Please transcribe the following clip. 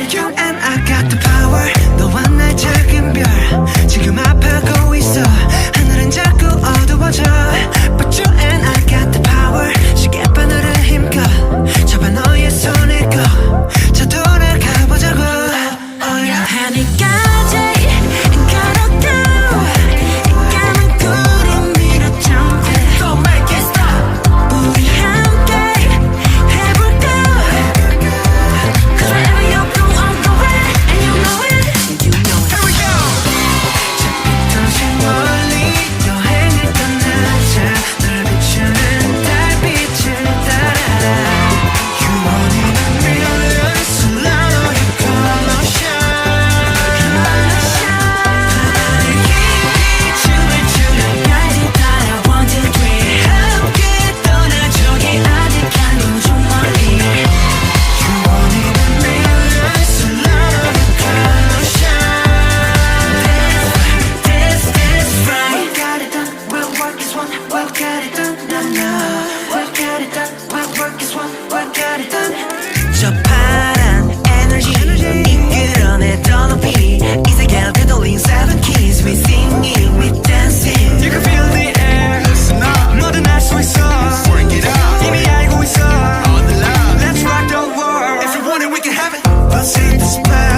You and I got the power. 너와 날 작은 별 지금 아파하고 있어. 하늘은 자꾸 어두워져. But you and I got the power. 시계바늘을 힘껏 잡아 너의 손을 꺼. 자 돌아가 보자고. 하늘까지 걸어가. 까만 구름 위로 jump. Don't make it stop. 우리 함께 해볼까. Cause wherever you go I'm going. And you know it. You know it. Here we go. 저 멀리 여행을 떠나자. 널 비추는 달빛을 따라. You want it a million. So let all your color shine. 나를 깊이 주는 까지 따라 one two three. 함께 떠나저기 아득한 우주 멀리. You want it a million. So let all your color shine. This right. We got it done. We'll work as one. We'll get it done. No, no. We'll get it done. We'll work as one. We'll get it done. 저 파란 에너지 이끌어내 더 높이 이 세계를 되돌린 seven keys. We singing, we dancing. You can feel the air. Listen up. 뭐든 할 수 있어. Bring it up. 이미 알고 있어. All the love. Let's rock the world. If you want it, we can have it. We'll save the spell.